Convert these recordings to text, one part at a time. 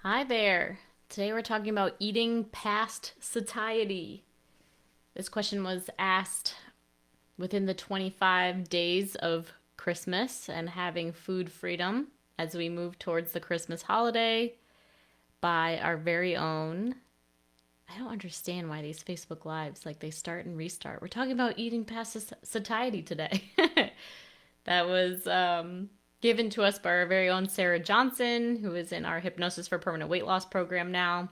Hi there. Today we're talking about eating past satiety. This question was asked within the 25 days of Christmas and having food freedom as we move towards the Christmas holiday by our very own. I don't understand why these Facebook Lives, like they start and restart. We're talking about eating past satiety today. That was given to us by our very own Sarah Johnson, who is in our Hypnosis for Permanent Weight Loss program now.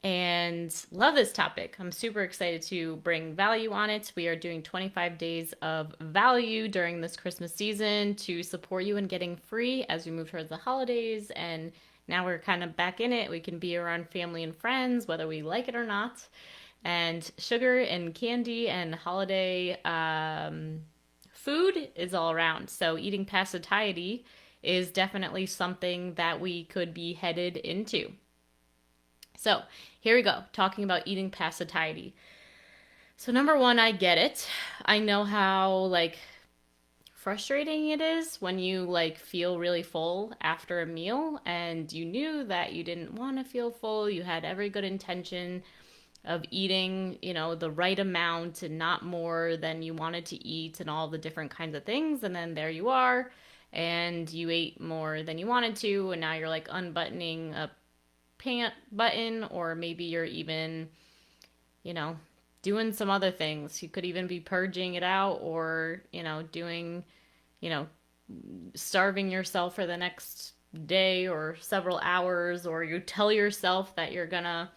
And love this topic. I'm super excited to bring value on it. We are doing 25 days of value during this Christmas season to support you in getting free as we move towards the holidays. And now we're kind of back in it. We can be around family and friends, whether we like it or not. And sugar and candy and holiday food is all around. So eating past satiety is definitely something that we could be headed into. So here we go, talking about eating past satiety. So number one, I get it. I know how frustrating it is when you feel really full after a meal and you knew that you didn't want to feel full. You had every good intention of eating, the right amount and not more than you wanted to eat and all the different kinds of things. And then there you are, and you ate more than you wanted to. And now you're unbuttoning a pant button, or maybe you're even, doing some other things. You could even be purging it out or, doing, you know, starving yourself for the next day or several hours, or you tell yourself that you're gonna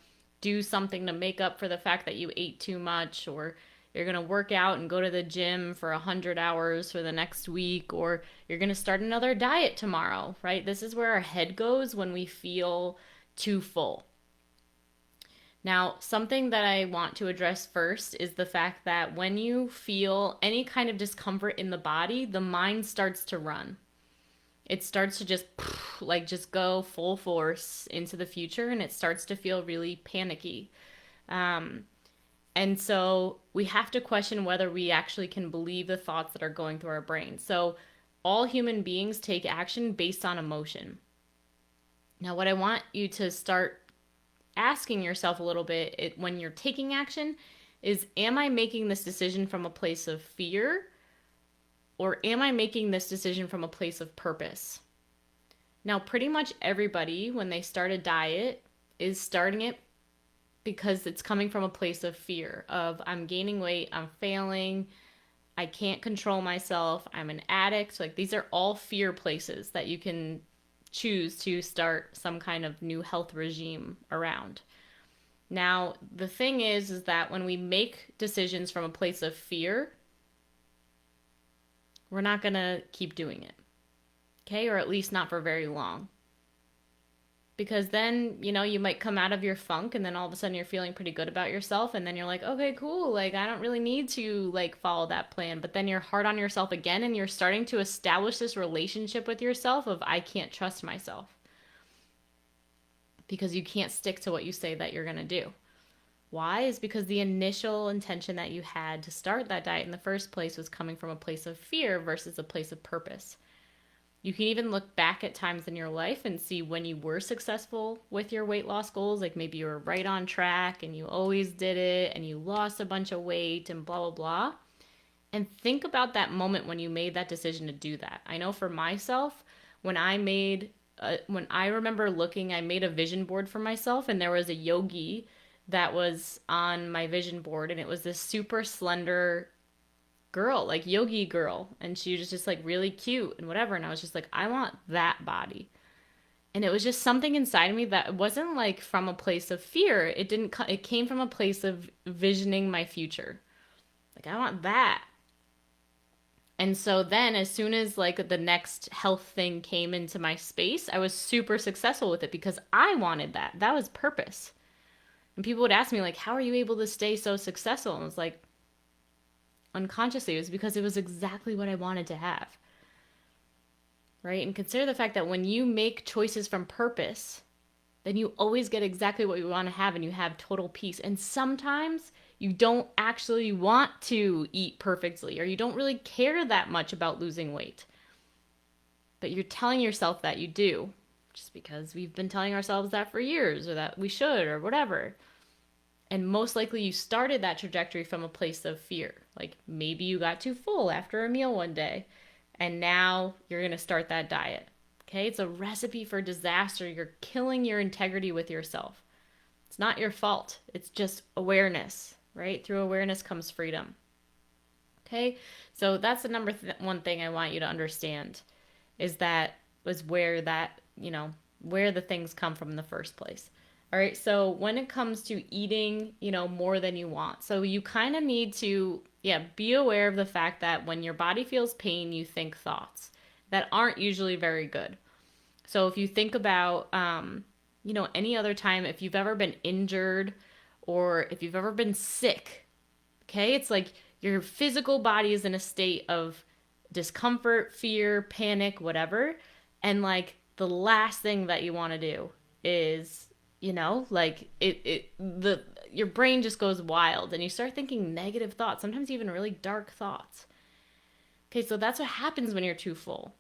do something to make up for the fact that you ate too much, or you're gonna work out and go to the gym for 100 hours for the next week, or you're gonna start another diet tomorrow, right? This is where our head goes when we feel too full. Now, something that I want to address first is the fact that when you feel any kind of discomfort in the body, the mind starts to run. It starts to just go full force into the future, and it starts to feel really panicky. And so we have to question whether we actually can believe the thoughts that are going through our brain. So all human beings take action based on emotion. Now, what I want you to start asking yourself a little bit when you're taking action is, am I making this decision from a place of fear, or am I making this decision from a place of purpose? Now, pretty much everybody, when they start a diet, is starting it because it's coming from a place of fear of, I'm gaining weight, I'm failing, I can't control myself, I'm an addict. These are all fear places that you can choose to start some kind of new health regime around. Now, the thing is that when we make decisions from a place of fear, we're not going to keep doing it. Okay? Or at least not for very long. Because then, you might come out of your funk and then all of a sudden you're feeling pretty good about yourself, and then you're like, okay, cool. I don't really need to follow that plan. But then you're hard on yourself again, and you're starting to establish this relationship with yourself of, I can't trust myself. Because you can't stick to what you say that you're going to do. Why? Is because the initial intention that you had to start that diet in the first place was coming from a place of fear versus a place of purpose. You can even look back at times in your life and see when you were successful with your weight loss goals. Maybe you were right on track and you always did it and you lost a bunch of weight and blah, blah, blah. And think about that moment when you made that decision to do that. I know for myself, when I remember looking, I made a vision board for myself, and there was a yogi that was on my vision board, and it was this super slender girl, yogi girl, and she was just really cute and whatever, and I was just I want that body. And it was just something inside of me that wasn't from a place of fear. It came from a place of visioning my future. I want that. And so then as soon as the next health thing came into my space, I was super successful with it because I wanted that. That was purpose. And people would ask me how are you able to stay so successful? And I was unconsciously, it was because it was exactly what I wanted to have. Right? And consider the fact that when you make choices from purpose, then you always get exactly what you want to have, and you have total peace. And sometimes you don't actually want to eat perfectly, or you don't really care that much about losing weight. But you're telling yourself that you do. just because we've been telling ourselves that for years, or that we should, or whatever. And most likely you started that trajectory from a place of fear. Like maybe you got too full after a meal one day, and now you're going to start that diet. Okay, it's a recipe for disaster. You're killing your integrity with yourself. It's not your fault. It's just awareness, right? Through awareness comes freedom. Okay, so that's the one thing I want you to understand is that was where that, where the things come from in the first place. All right, so when it comes to eating, more than you want, so you kind of need to, be aware of the fact that when your body feels pain, you think thoughts that aren't usually very good. So if you think about, any other time, if you've ever been injured or if you've ever been sick, okay, it's like your physical body is in a state of discomfort, fear, panic, whatever. And like the last thing that you want to do is, your brain just goes wild and you start thinking negative thoughts, sometimes even really dark thoughts. Okay, so that's what happens when you're too full.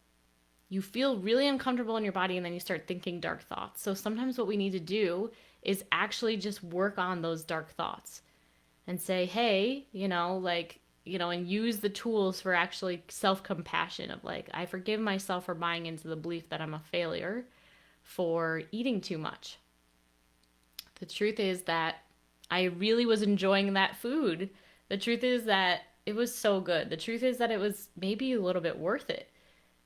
You feel really uncomfortable in your body and then you start thinking dark thoughts. So sometimes what we need to do is actually just work on those dark thoughts and say, hey, and use the tools for actually self-compassion of like, I forgive myself for buying into the belief that I'm a failure for eating too much. The truth is that I really was enjoying that food. The truth is that it was so good. The truth is that it was maybe a little bit worth it.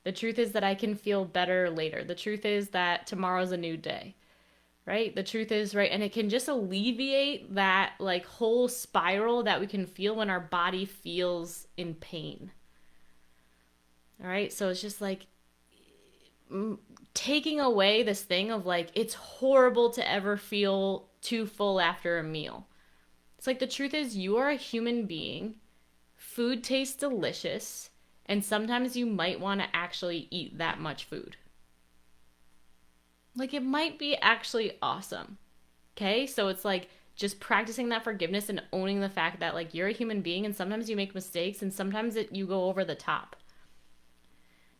The truth is that I can feel better later. The truth is that tomorrow's a new day, right? The truth is, right? And it can just alleviate that like whole spiral that we can feel when our body feels in pain. All right. So it's just like taking away this thing of like, it's horrible to ever feel too full after a meal. It's like the truth is you are a human being. Food tastes delicious. And sometimes you might want to actually eat that much food. Like it might be actually awesome. Okay? So it's like just practicing that forgiveness and owning the fact that like you're a human being and sometimes you make mistakes and sometimes you go over the top.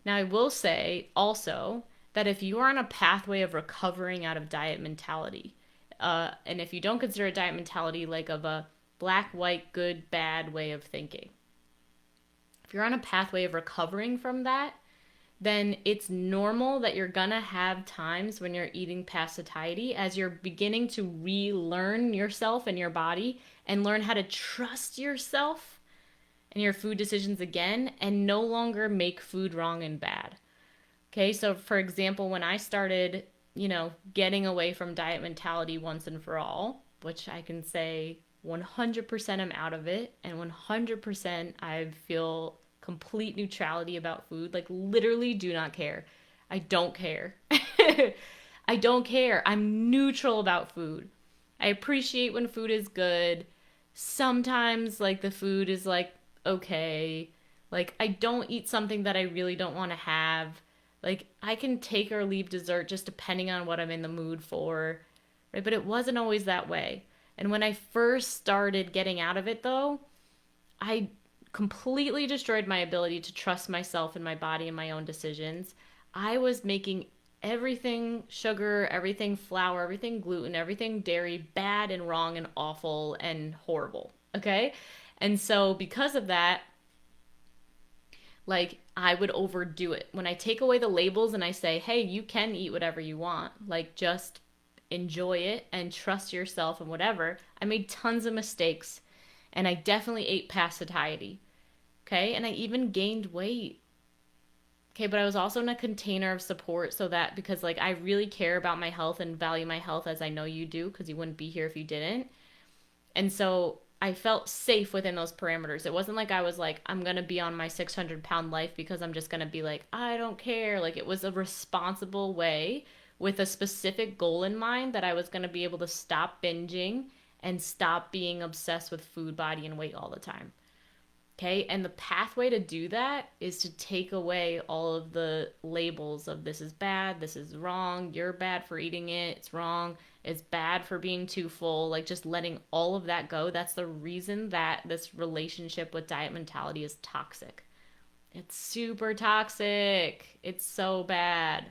Now I will say also that if you are on a pathway of recovering out of diet mentality, and if you don't consider a diet mentality like of a black, white, good, bad way of thinking, if you're on a pathway of recovering from that, then it's normal that you're gonna have times when you're eating past satiety as you're beginning to relearn yourself and your body and learn how to trust yourself and your food decisions again and no longer make food wrong and bad. Okay, so for example, when I started, getting away from diet mentality once and for all, which I can say 100% I'm out of it, and 100% I feel complete neutrality about food. Like literally do not care. I don't care. I don't care. I'm neutral about food. I appreciate when food is good. Sometimes like the food is like okay. Like I don't eat something that I really don't want to have. Like I can take or leave dessert just depending on what I'm in the mood for. Right? But it wasn't always that way. And when I first started getting out of it though, I completely destroyed my ability to trust myself and my body and my own decisions. I was making everything sugar, everything flour, everything gluten, everything dairy bad and wrong and awful and horrible. Okay? And so because of that, like I would overdo it. When I take away the labels and I say, hey, you can eat whatever you want, like just enjoy it and trust yourself and whatever, I made tons of mistakes and I definitely ate past satiety. Okay, and I even gained weight. Okay, but I was also in a container of support so that because like I really care about my health and value my health as I know you do because you wouldn't be here if you didn't. And so I felt safe within those parameters. It wasn't like I was like, I'm going to be on my 600-pound life because I'm just going to be like, I don't care. Like it was a responsible way with a specific goal in mind that I was going to be able to stop binging and stop being obsessed with food, body, and weight all the time. Okay, and the pathway to do that is to take away all of the labels of this is bad, this is wrong, you're bad for eating it, it's wrong, it's bad for being too full, like just letting all of that go. That's the reason that this relationship with diet mentality is toxic. It's super toxic. It's so bad.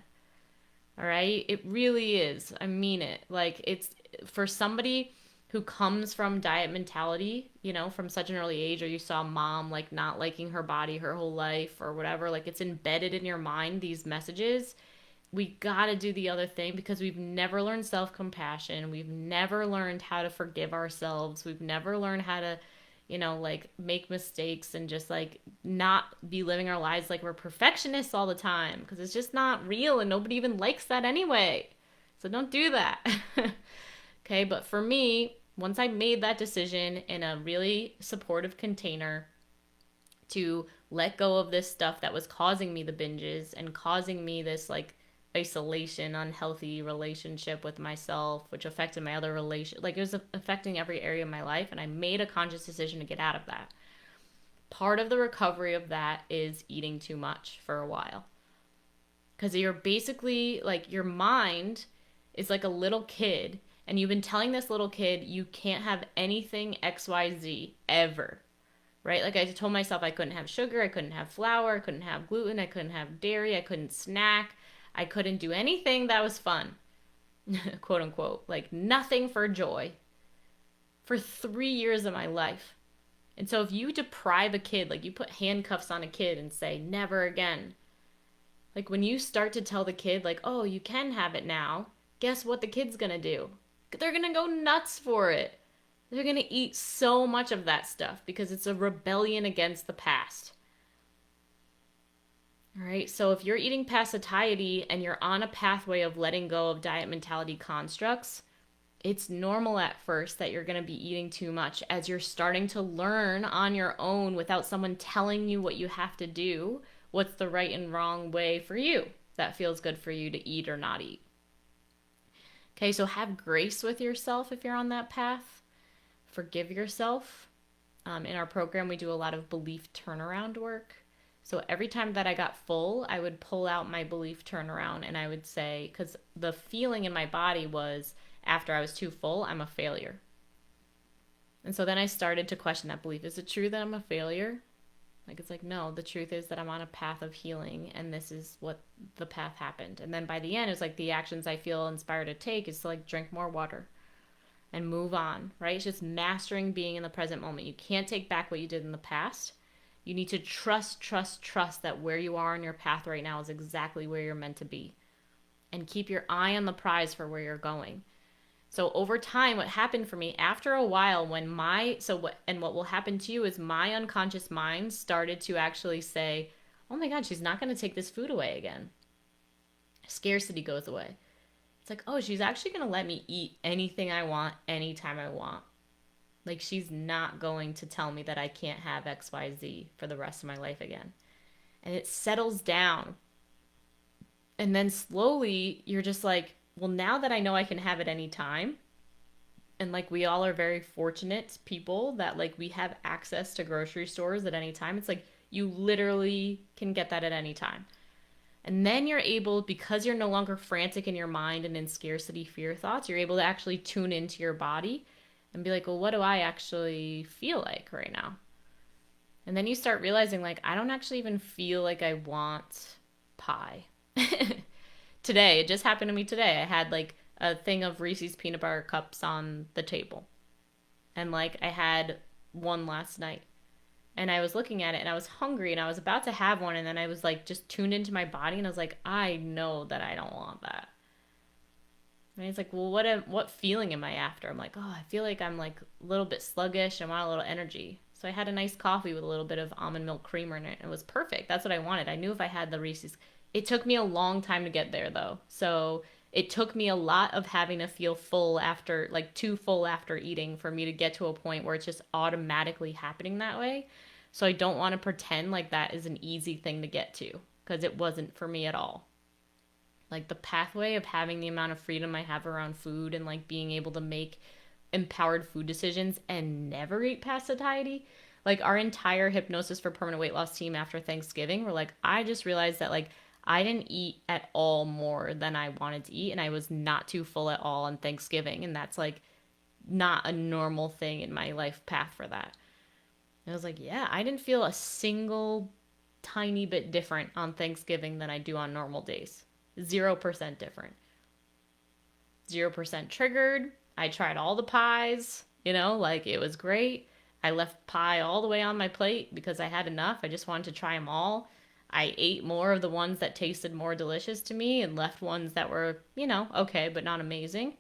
All right? It really is. I mean it. Like, it's for somebody who comes from diet mentality, from such an early age, or you saw mom like not liking her body her whole life or whatever, like it's embedded in your mind, these messages. We got to do the other thing because we've never learned self-compassion. We've never learned how to forgive ourselves. We've never learned how to, like make mistakes and just like not be living our lives like we're perfectionists all the time, because it's just not real and nobody even likes that anyway. So don't do that. Okay, but for me, once I made that decision in a really supportive container to let go of this stuff that was causing me the binges and causing me this like isolation, unhealthy relationship with myself, which affected my other relation, like it was affecting every area of my life, and I made a conscious decision to get out of that. Part of the recovery of that is eating too much for a while. Because you're basically like, your mind is like a little kid, and you've been telling this little kid you can't have anything XYZ ever, right? Like I told myself I couldn't have sugar, I couldn't have flour, I couldn't have gluten, I couldn't have dairy, I couldn't snack, I couldn't do anything that was fun, quote unquote, like nothing for joy for 3 years of my life. And so if you deprive a kid, like you put handcuffs on a kid and say, never again, like when you start to tell the kid, like, oh, you can have it now, guess what the kid's gonna do? They're gonna go nuts for it. They're gonna eat so much of that stuff because it's a rebellion against the past. All right, so if you're eating past satiety and you're on a pathway of letting go of diet mentality constructs, it's normal at first that you're going to be eating too much as you're starting to learn on your own without someone telling you what you have to do, what's the right and wrong way for you that feels good for you to eat or not eat. Okay, so have grace with yourself if you're on that path. Forgive yourself. In our program, we do a lot of belief turnaround work. So every time that I got full, I would pull out my belief turnaround and I would say, because the feeling in my body was, after I was too full, I'm a failure. And so then I started to question that belief. Is it true that I'm a failure? Like, it's like, no, the truth is that I'm on a path of healing and this is what the path happened. And then by the end, it's like the actions I feel inspired to take is to like drink more water and move on, right? It's just mastering being in the present moment. You can't take back what you did in the past. You need to trust that where you are on your path right now is exactly where you're meant to be. And keep your eye on the prize for where you're going. So over time, what happened for me after a while when what will happen to you is my unconscious mind started to actually say, oh my God, she's not going to take this food away again. Scarcity goes away. It's like, oh, she's actually going to let me eat anything I want, anytime I want. Like, she's not going to tell me that I can't have XYZ for the rest of my life again. And it settles down. And then slowly, you're just like, well, now that I know I can have it anytime, and like we all are very fortunate people that like we have access to grocery stores at any time. It's like you literally can get that at any time. And then you're able, because you're no longer frantic in your mind and in scarcity fear thoughts, you're able to actually tune into your body and be like, well, what do I actually feel like right now? And then you start realizing, like, I don't actually even feel like I want pie. Today, it just happened to me today. I had like a thing of Reese's peanut butter cups on the table. And like I had one last night. And I was looking at it and I was hungry and I was about to have one. And then I was like just tuned into my body and I was like, I know that I don't want that. And he's like, well, what feeling am I after? I'm like, oh, I feel like I'm like a little bit sluggish. I want a little energy. So I had a nice coffee with a little bit of almond milk creamer in it. It was perfect. That's what I wanted. I knew if I had the Reese's. It took me a long time to get there, though. So it took me a lot of having to feel full after, like too full after eating for me to get to a point where it's just automatically happening that way. So I don't want to pretend like that is an easy thing to get to, because it wasn't for me at all. Like the pathway of having the amount of freedom I have around food and like being able to make empowered food decisions and never eat past satiety. Like our entire Hypnosis for Permanent Weight Loss team after Thanksgiving, we're like, I just realized that like I didn't eat at all more than I wanted to eat, and I was not too full at all on Thanksgiving, and that's like not a normal thing in my life path for that. And I was like, yeah, I didn't feel a single tiny bit different on Thanksgiving than I do on normal days. 0% different. 0% triggered. I tried all the pies, like it was great. I left pie all the way on my plate because I had enough. I just wanted to try them all. I ate more of the ones that tasted more delicious to me and left ones that were, okay, but not amazing.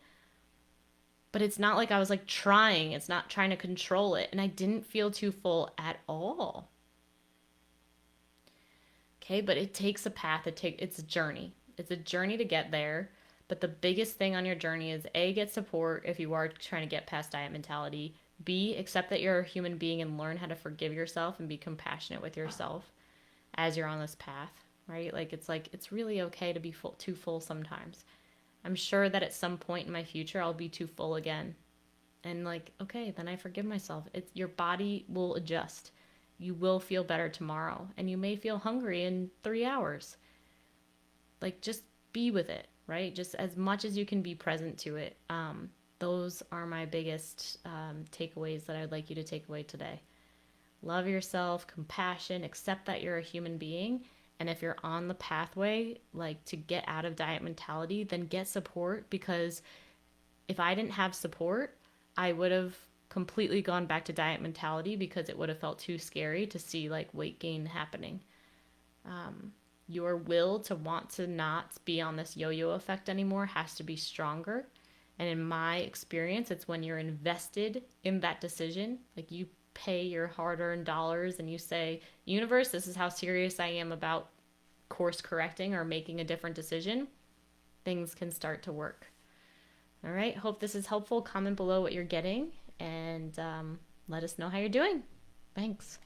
But it's not like I was like trying, it's not trying to control it. And I didn't feel too full at all. Okay, but it takes a path, it's a journey. It's a journey to get there. But the biggest thing on your journey is A, get support if you are trying to get past diet mentality. B, accept that you're a human being and learn how to forgive yourself and be compassionate with yourself as you're on this path, right? It's really okay to be too full sometimes. I'm sure that at some point in my future I'll be too full again. And okay, then I forgive myself. Your body will adjust. You will feel better tomorrow, and you may feel hungry in 3 hours. Just be with it, right? Just as much as you can be present to it. Those are my biggest takeaways that I'd like you to take away today. Love yourself, compassion, accept that you're a human being. And if you're on the pathway, to get out of diet mentality, then get support, because if I didn't have support, I would have completely gone back to diet mentality because it would have felt too scary to see weight gain happening. Your will to want to not be on this yo-yo effect anymore has to be stronger. And in my experience, it's when you're invested in that decision, you pay your hard-earned dollars and you say, universe, this is how serious I am about course correcting or making a different decision, things can start to work. All right, hope this is helpful. Comment below what you're getting and let us know how you're doing. Thanks.